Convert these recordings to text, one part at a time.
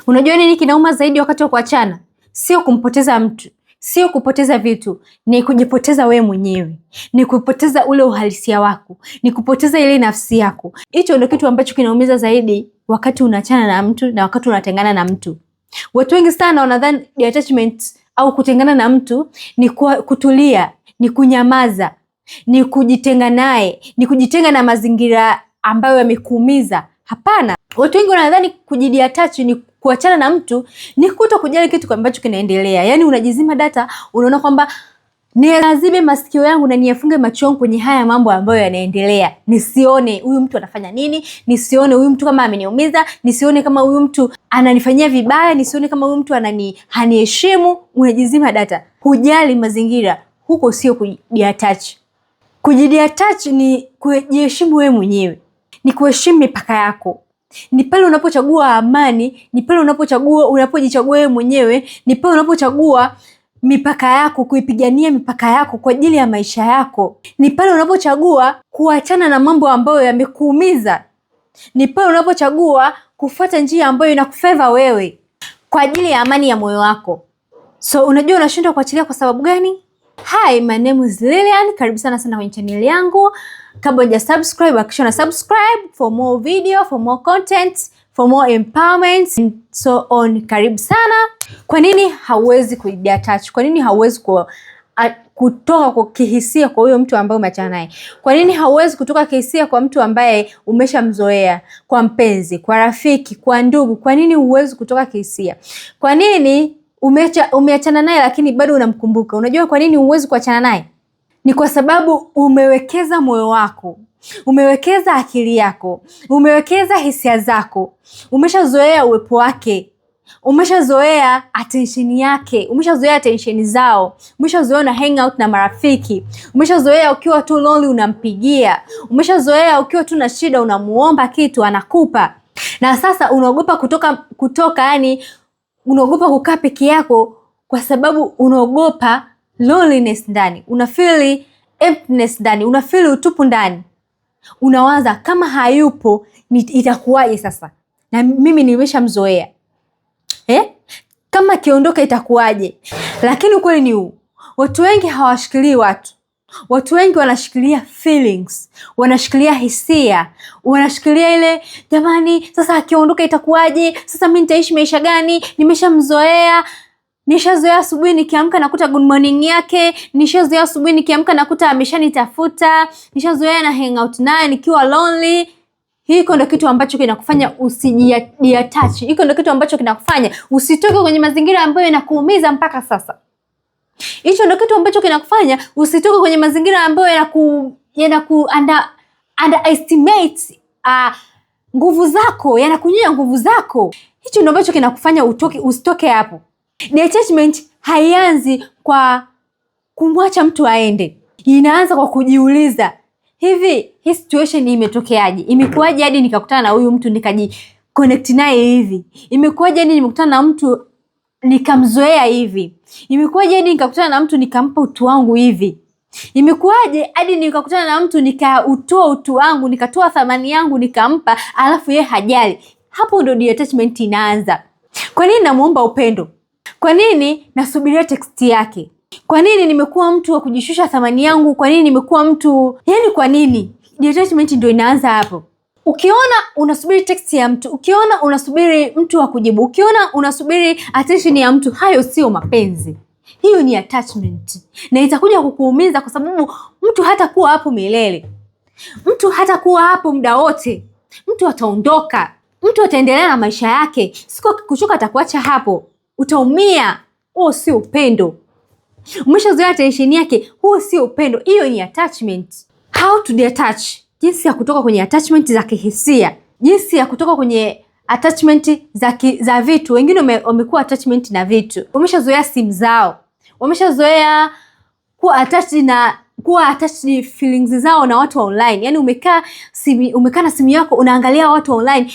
Unajua nini kinauma zaidi wakati wa kuachana? Sio kumpoteza mtu, sio kupoteza vitu, ni kujipoteza wewe mwenyewe. Ni kupoteza ule uhalisia wako, ni kupoteza ile nafsi yako. Hicho ndio kitu ambacho kinaumiza zaidi wakati unaachana na mtu na wakati unatengana na mtu. Watu wengi sana wanadhani detachment au kutengana na mtu ni kutulia, ni kunyamaza, ni kujitenga naye, ni kujitenga na mazingira ambayo yamekuumiza. Hapana. Watu wengi wanadhani kujidetach ni kuachana na mtu ni kuto kujali kitu ambacho kinaendelea. Yaani unajizima data, unaona kwamba niazibe masikio yangu na niyafunge macho yangu kwenye haya mambo ambayo yanaendelea. Nisione huyu mtu anafanya nini, nisione huyu mtu kama ameniumiza, nisione kama huyu mtu ananifanyia vibaya, nisione kama huyu mtu haniheshimu. Unajizima data. Hujali mazingira, huko sio kujidetach. Kujidetach ni kujiheshimu wewe mwenyewe. Ni kuheshimu mipaka yako. Ni pale unapochagua amani, ni pale unapojichagua wewe mwenyewe, ni pale unapochagua mipaka yako, kuipigania mipaka yako kwa ajili ya maisha yako. Ni pale unapochagua kuachana na mambo ambayo yamekuumiza. Ni pale unapochagua kufuata njia ambayo inakufeva wewe kwa ajili ya amani ya moyo wako. So unajua unashindwa kuachilia kwa sababu gani? Hi, my name is Lilian. Karibu sana kwenye channel yangu. Kabla huja subscribe, hakikisha una subscribe for more video, for more content, for more empowerment and so on. Karibu sana. Kwa nini hauwezi kujidetach? Kwa nini hauwezi kutoka kwa kihisia kwa huyo mtu ambaye umeachana naye? Kwa nini hauwezi kutoka kihisia kwa mtu ambaye umeshamzoea, kwa mpenzi, kwa rafiki, kwa ndugu? Kwa nini huwezi kutoka kihisia? Kwa nini umeachana naye lakini bado unamkumbuka? Unajua kwa nini huwezi kuachana naye? Ni kwa sababu umewekeza moyo wako, umewekeza akili yako, umewekeza hisia zako, umeshazoea uwepo wake, umeshazoea attention yake, umeshazoea attention zao, umeshazoea na hang out na marafiki, umeshazoea ukiwa tu lonely unampigia, umeshazoea ukiwa tu na shida unamuomba kitu anakupa. Na sasa unaogopa kutoka yani unaogopa kukaa peke yako kwa sababu unaogopa loneliness ndani, unafeel emptiness ndani, unafeel utupu ndani. Unawaza kama hayupo itakuwaje sasa? Na mimi nimeshamzoea. Kama kiondoka itakuwaje? Lakini ukweli ni huu. Watu wengi hawashikilii watu. Watu wengi wanashikilia feelings, wanashikilia hisia, wanashikilia ile jamani, sasa akiondoka itakuwaje? Sasa mimi nitaishi maisha gani? Nimeshamzoea. Nishazoea asubuhi nikiamka nakuta good morning yake, nishazoea asubuhi nikiamka nakuta ameshanitafuta, nishazoea na hang out naye nikiwa lonely. Hiko ndio kitu ambacho kinakufanya usijidetach. Hiko ndio kitu ambacho kinakufanya usitoke kwenye mazingira ambayo yanakuumiza mpaka sasa. Hicho ndio kitu ambacho kinakufanya usitoke kwenye mazingira ambayo underestimate nguvu zako, yanakunyia nguvu zako. Hicho ndio ambacho kinakufanya usitoke hapo. Detachment haianzi kwa kumwacha mtu aende. Inaanza kwa kujiuliza, hivi hii situation imetokeaje? Imekuwaje hadi nikakutana na huyu mtu nikajiconnect naye hivi? Imekuwaje hadi nimekutana na mtu nikamzoea hivi? Imekuwaje hadi nikakutana na mtu nikampa utu wangu hivi? Imekuwaje hadi nikakutana na mtu nikautoa utu wangu, nikatoa thamani yangu nikampa, alafu yeye hajali? Hapo ndio detachment inaanza. Kwa nini namuomba upendo? Kwa nini nasubiria text yake? Kwa nini nimekuwa mtu wa kujishusha thamani yangu? Kwa nini nimekuwa mtu, kwa nini? Detachment ndio inaanza hapo. Ukiona unasubiri text ya mtu, ukiona unasubiri mtu wa kujibu, ukiona unasubiri attention ya mtu, hayo sio mapenzi. Hiyo ni attachment. Na itakuja kukuumiza kwa sababu mtu hatakuwa hapo milele. Mtu hatakuwa hapo muda wote. Mtu ataondoka. Mtu ataendelea na maisha yake. Siku kuchoka atakuacha hapo. Utaumia. Huo sio upendo. Umeshazoea attention yake, huo sio upendo. Hiyo ni attachment. How to detach? Jinsi ya kutoka kwenye attachment za kihisia, jinsi ya kutoka kwenye attachment za vitu. Wengine wamekuwa attachment na vitu. Wameshazoea simu zao. Wameshazoea kuwa attached feelings zao na watu online. Yaani umekaa na simu yako unaangalia watu online.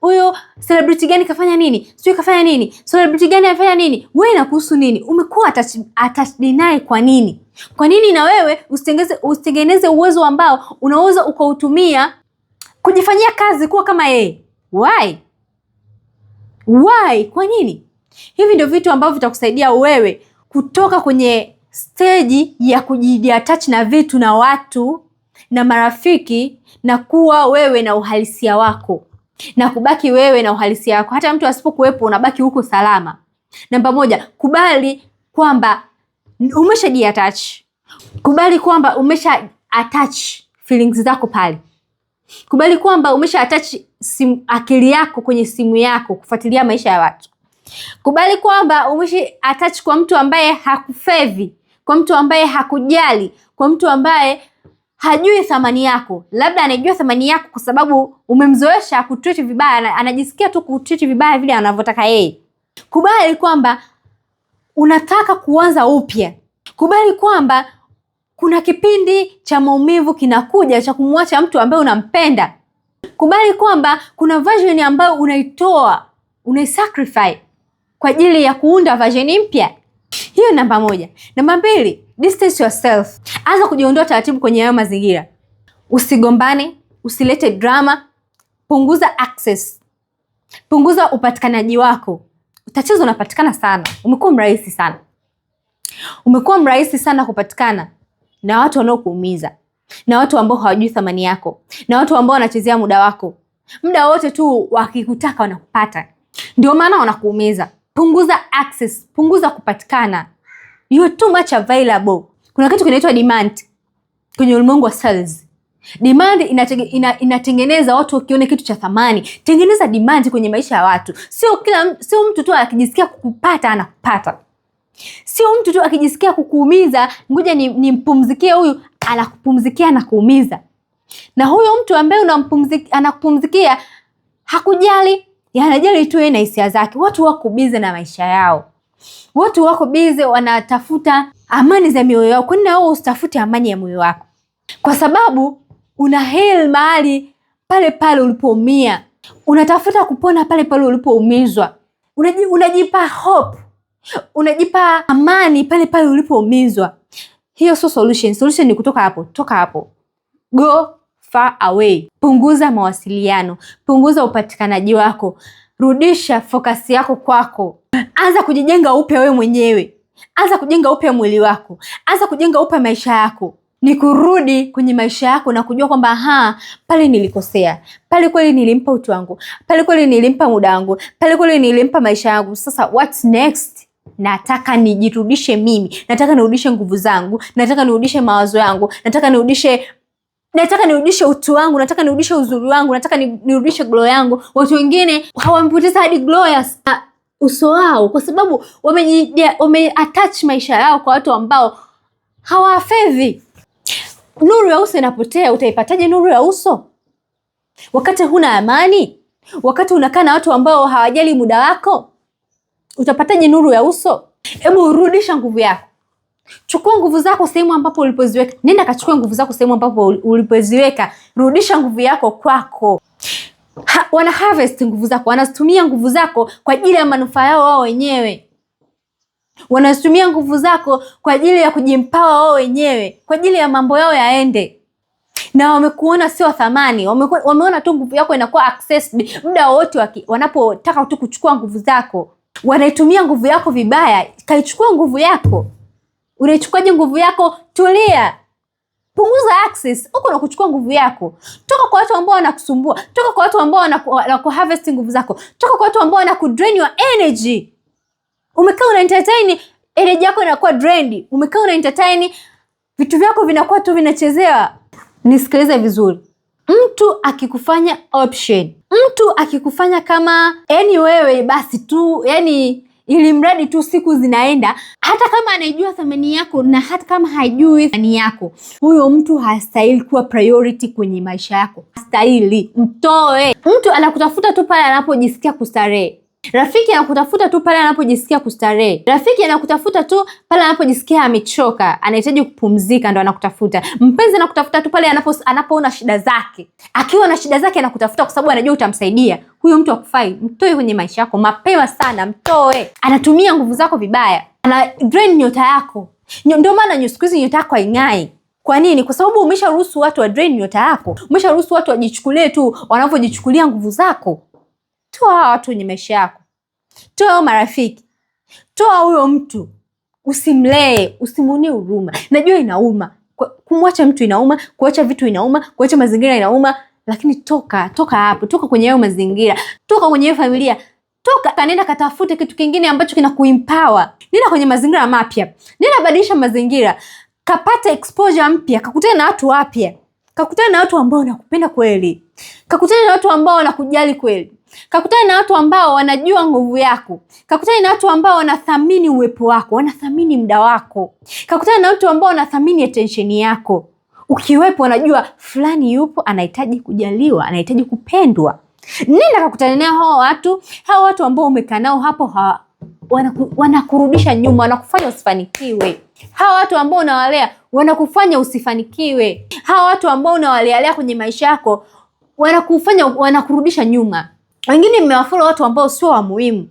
Huyo celebrity gani kafanya nini? Sio kafanya nini? Celebrity gani afanya nini? Wewe inakuhusu nini? Umekuwa attached naye kwa nini? Kwa nini na wewe usitengeneze uwezo ambao unaweza ukautumia kujifanyia kazi kuwa kama yeye? Why? Why? Kwa nini? Hivi ndio vitu ambavyo vitakusaidia wewe kutoka kwenye stage ya kujiattach na vitu na watu na marafiki na kuwa wewe na uhalisia wako na kubaki wewe na uhalisia wako. Hata mtu asipokuwepo unabaki huko salama. Namba moja, kubali kwamba umeshajiattach. Kubali kwamba umesha attach feelings zako pale. Kubali kwamba umesha attach akili yako kwenye simu yako kufuatilia maisha ya watu. Kubali kwamba umesha attach kwa mtu ambaye hakufevi, kwa mtu ambaye hakujali, kwa mtu ambaye hajui thamani yako. Labda anajua thamani yako kwa sababu umemzoesha kutreat vibaya, anajisikia tu kutreat vibaya vile anavyotaka yeye. Kubali kwamba unataka kuanza upya. Kubali kwamba kuna kipindi cha maumivu kinakuja cha kumwacha mtu ambaye unampenda. Kubali kwamba kuna version ambayo unaitoa, unaisacrifice kwa ajili ya kuunda version mpya. Hiyo namba moja. Namba mbili, distance yourself. Anza kujiondoa taratibu kwenye hayo mazingira. Usigombane, usilete drama, punguza access. Punguza upatikanaji wako. Tatizo unapatikana sana. Umekuwa mrahisi sana. Umekuwa mrahisi sana kupatikana na watu wanaokuumiza, na watu ambao hawajui thamani yako, na watu ambao wanachezea muda wako. Muda wote tu wakikutaka wanakupata. Ndio maana wanakuumiza. Punguza access, punguza kupatikana. You are too much available. Kuna kitu kinaitwa demand kwenye ulimwengu wa sales. Demand inatengeneza watu wakione kitu cha thamani. Tengeneza demand kwenye maisha ya watu. Sio mtu tu akijisikia kukupata anakupata. Sio mtu tu akijisikia kukuumiza, ngoja nimpumzikie huyu, anakupumzikia na kuumiza. Na huyo mtu ambaye anakupumzikia hakujali, anajali tu yeye na hisia zake. Watu wako busy na maisha yao. Watu wako busy wanatafuta amani za mioyo yao. Kwa nini wewe usitafute amani ya moyo wako? Kwa sababu una heal mahali pale pale ulipoumia. Unatafuta kupona pale pale ulipoumizwa. Unajipa hope. Unajipa amani pale pale ulipoumizwa. Hiyo sio solution. Solution ni kutoka hapo. Toka hapo. Go far away. Punguza mawasiliano. Punguza upatikanaji wako. Rudisha focus yako kwako. Anza kujijenga upya wewe mwenyewe. Anza kujenga upya mwili wako. Anza kujenga upya maisha yako. Ni kurudi kwenye maisha yako na kujua kwamba pale nilikosea. Pale kweli nilimpa utu wangu. Pale kweli nilimpa muda wangu. Pale kweli nilimpa maisha yangu. Sasa what's next? Nataka nijirudishe mimi. Nataka nirudishe nguvu zangu. Nataka nirudishe mawazo yangu. Nataka nirudishe utu wangu. Nataka nirudishe uzuri wangu. Nataka nirudishe glow yangu. Watu wengine hawamepoteza hadi glow ya uso wao kwa sababu attach maisha yao kwa watu ambao hawafevi. Nuru ya uso inapotea. Utaipataje nuru ya uso wakati huna amani? Wakati unakaa na watu ambao hawajali muda wako, utapataje nuru ya uso? Hebu rudisha nguvu yako. Chukua nguvu zako sehemu ambapo ulipoziweka. Nenda kachukua nguvu zako sehemu ambapo ulipoziweka. Rudisha nguvu yako kwako. Wana harvest nguvu zako. Wanazitumia nguvu zako kwa ajili ya manufaa yao wao wenyewe. Wanazitumia nguvu zako kwa ajili ya kujimpawa wao wenyewe, kwa ajili ya mambo yao yaende. Na wamekuona sio thamani. Wameona tu nguvu yako inakuwa accessed muda wote wanapotaka tu kuchukua nguvu zako. Wanaitumia nguvu yako vibaya. Kaichukua nguvu yako. Unaichukuaje nguvu yako? Tulia. Punguza access. Uko na kuchukua nguvu yako. Toka kwa watu ambao wanakusumbua. Toka kwa watu ambao wanakuharvest nguvu zako. Toka kwa watu ambao wanakudrain your energy. Umekaa una entertain, energy yako inakuwa drained. Umekaa una entertain, vitu vyako vinakuwa tu vinachezewa. Nisikilize vizuri. Mtu akikufanya option, mtu akikufanya kama wewe basi tu, ili mradi tu siku zinaenda, hata kama anajua thamani yako na hata kama haijui thamani yako, huyo mtu hastahili kuwa priority kwenye maisha yako. Hastahili. Mtoe. Mtu anakutafuta tu pale anapojisikia kustarehe. Rafiki anakutafuta tu pale anapojisikia kustarehe. Rafiki anakutafuta tu pale anapojisikia amechoka, anahitaji kupumzika, ndo anakutafuta. Mpenzi anakutafuta tu pale anapoona shida zake. Akiwa na shida zake anakutafuta kwa sababu anajua utamsaidia. Huyo mtu hakufai. Mtoe kwenye maisha yako mapema sana, mtoe. Anatumia nguvu zako vibaya. Ana drain nyota yako. Ndio maana siku hizi nyota yako haing'ai. Kwa nini? Kwa sababu umesharuhusu watu wa drain nyota yako. Umesharuhusu watu wajichukulie tu wanavyojichukulia nguvu zako. Toa watu kwenye maisha yako. toa marafiki, toa huyo mtu, usimlee, usimuonee huruma. Najua inauma kumwacha mtu, inauma kuacha vitu, inauma kuacha mazingira, inauma, lakini toka hapo, toka kwenye hayo mazingira, toka kwenye hiyo familia, toka kanenda katafute kitu kingine ambacho kinakuempower. Nenda kwenye mazingira mapya, nenda badilisha mazingira, kapata exposure mpya, kakutana na watu wapya, kakutana na watu ambao wanakupenda kweli, kakutana na watu ambao wanakujali kweli, kakutana na watu ambao wanajua nguvu yako, kakutana na watu ambao wanathamini uwepo wako, wanathamini muda wako, kakutana na watu ambao wanathamini attention yako. Ukiwepo wanajua fulani yupo, anahitaji kujaliwa, anahitaji kupendwa. Nenda kakutana nao hao watu ambao umekaa nao hapo wanakurudisha nyuma, wanakufanya usifanikiwe. Hawa watu ambao unawalea wanakufanya usifanikiwe. Hawa watu ambao unawalea kwenye maisha yako wanakurudisha nyuma. Wengine mmewafollow watu ambao sio wa muhimu.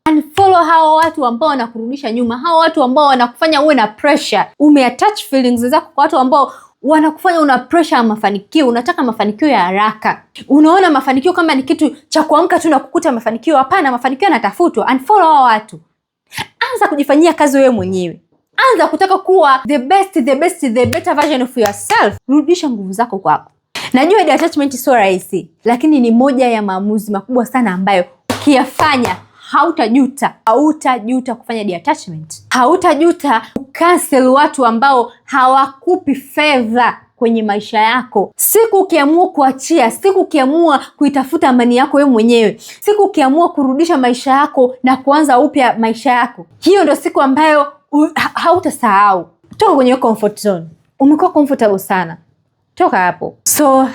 Unfollow hawa watu ambao wanakurudisha nyuma, hawa watu ambao wanakufanya uwe na pressure. Umeattach feelings zako kwa watu ambao wanakufanya una pressure ya mafanikio, unataka mafanikio ya haraka. Unaona mafanikio kama ni kitu cha kuamka tu na kukuta mafanikio. Hapana, mafanikio yanatafutwa. Unfollow hao watu. Anza kujifanyia kazi wewe mwenyewe. Anza kutaka kuwa the better version of yourself. Rudisha nguvu zako kwako. Najua detachment sio rahisi, lakini ni moja ya maamuzi makubwa sana ambayo ukiyafanya hautajuta kufanya detachment. Hautajuta kucancel watu ambao hawakupi fedha kwenye maisha yako. Siku ukiamua kuachia, siku ukiamua kuitafuta amani yako wewe mwenyewe, siku ukiamua kurudisha maisha yako na kuanza upya maisha yako, hiyo ndio siku ambayo hautasahau. Toka kwenye comfort zone. Umekuwa comfortable sana, toka hapo. So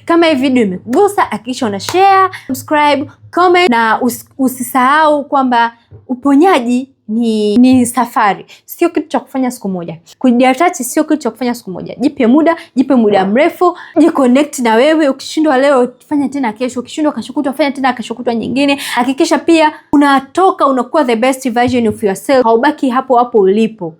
kama hii video imekugusa, hakikisha una share, subscribe, comment, na usisahau kwamba uponyaji ni safari, sio kitu cha kufanya siku moja. Kudetach sio kitu cha kufanya siku moja. Jipe muda mrefu, jiconnect na wewe. Ukishindwa leo, fanya tena kesho. Ukishindwa kesho kutwa, fanya tena kesho kutwa nyingine. Hakikisha pia unakuwa the best version of yourself. Haubaki hapo ulipo.